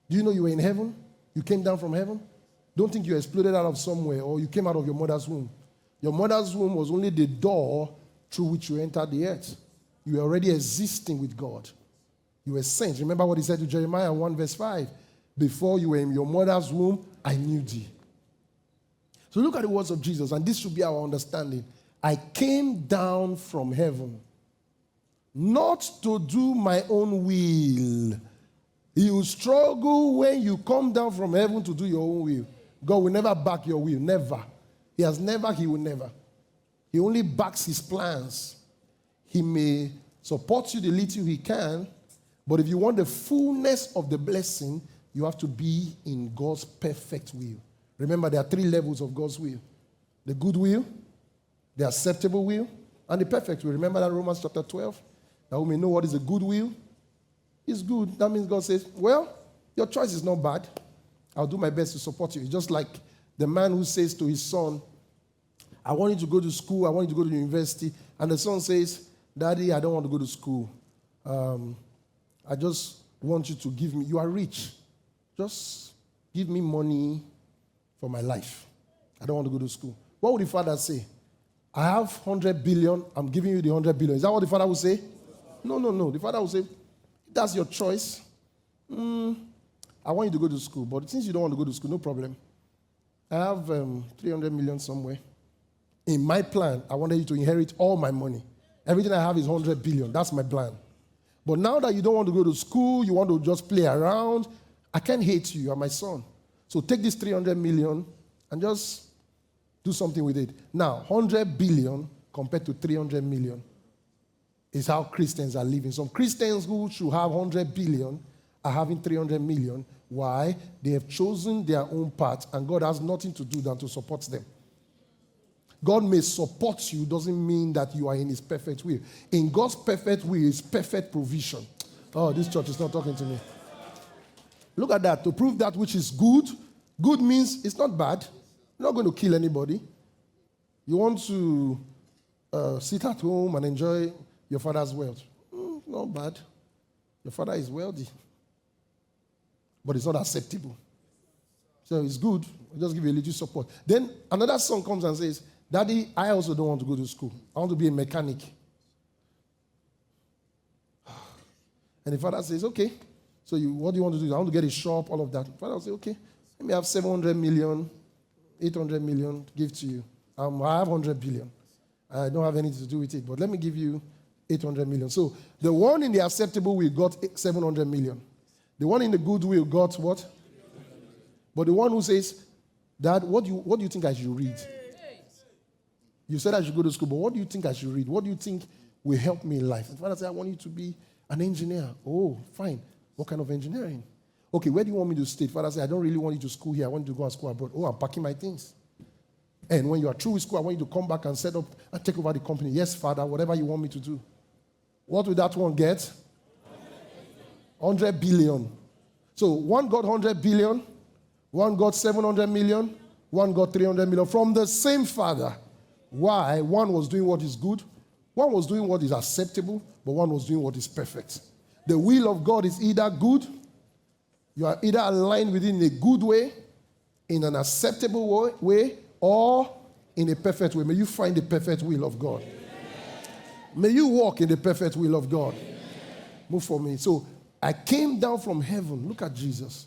Do you know you were in heaven? You came down from heaven? Don't think you exploded out of somewhere or you came out of your mother's womb. Your mother's womb was only the door through which you entered the earth. You were already existing with God. You were saints. Remember what he said to Jeremiah 1 verse 5. Before you were in your mother's womb, I knew thee. So look at the words of Jesus, and this should be our understanding. I came down from heaven, not to do my own will. You struggle when you come down from heaven to do your own will. God will never back your will, never. He has never, he will never. He only backs his plans. He may support you the little he can, but if you want the fullness of the blessing, you have to be in God's perfect will. Remember, there are 3 levels of God's will. The good will, the acceptable will, and the perfect will. Remember that Romans chapter 12? That we may know what is a good will. It's good. That means God says, well, your choice is not bad. I'll do my best to support you. It's just like the man who says to his son, I want you to go to school, I want you to go to university. And the son says, Daddy, I don't want to go to school. I just want you to give me, you are rich. Just give me money for my life. I don't want to go to school. What would the father say? I have 100 billion, I'm giving you the 100 billion. Is that what the father would say? No. The father would say, that's your choice. I want you to go to school, but since you don't want to go to school, no problem. I have 300 million somewhere. In my plan, I wanted you to inherit all my money. Everything I have is 100 billion. That's my plan. But now that you don't want to go to school, you want to just play around, I can't hate you. You are my son. So take this 300 million and just do something with it. Now, 100 billion compared to 300 million is how Christians are living. Some Christians who should have 100 billion are having 300 million. Why? They have chosen their own path, and God has nothing to do than to support them. God may support you, doesn't mean that you are in his perfect will. In God's perfect will is perfect provision. Oh, this church is not talking to me. Look at that. To prove that which is good, good means it's not bad. You're not going to kill anybody. You want to sit at home and enjoy your father's wealth. Not bad. Your father is wealthy. But it's not acceptable. So it's good. We'll just give you a little support. Then another son comes and says, Daddy, I also don't want to go to school. I want to be a mechanic. And the father says, okay. So what do you want to do? I want to get a shop, all of that. The father will say, okay, let me have 700 million, 800 million, give to you. I have 100 billion. I don't have anything to do with it, but let me give you 800 million. So the one in the acceptable will got 700 million. The one in the good will got what? But the one who says, Dad, what do you think I should read? You said I should go to school, but what do you think I should read? What do you think will help me in life? And father said, I want you to be an engineer. Oh, fine. What kind of engineering? Okay, where do you want me to stay? Father said, I don't really want you to school here. I want you to go and school abroad. Oh, I'm packing my things. And when you are through with school, I want you to come back and set up and take over the company. Yes, Father, whatever you want me to do. What will that one get? 100 billion. So one got 100 billion, one got 700 million, one got 300 million from the same father. Why? One was doing what is good, one was doing what is acceptable, but one was doing what is perfect. The will of God is either good, you are either aligned within a good way, in an acceptable way, or in a perfect way. May you find the perfect will of God. Amen. May you walk in the perfect will of God. Amen. Move for me. So I came down from heaven, look at Jesus,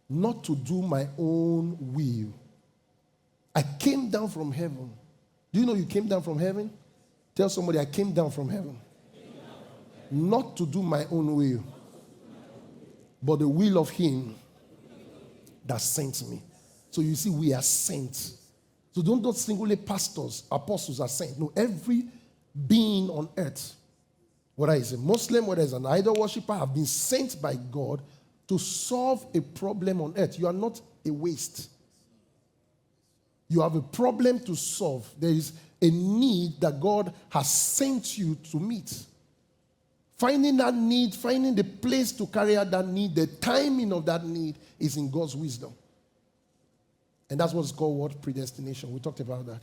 not to do my own will. I came down from heaven. Do you know you came down from heaven? Tell somebody, I came down from heaven. Not to do my own will, but the will of him that sent me. So you see, we are sent. So don't singly pastors, apostles are sent. No, every being on earth, whether it's a Muslim, whether it's an idol worshiper, have been sent by God to solve a problem on earth. You are not a waste. You have a problem to solve. There is a need that God has sent you to meet. Finding that need, finding the place to carry out that need, the timing of that need is in God's wisdom. And that's what's called what? Predestination. We talked about that.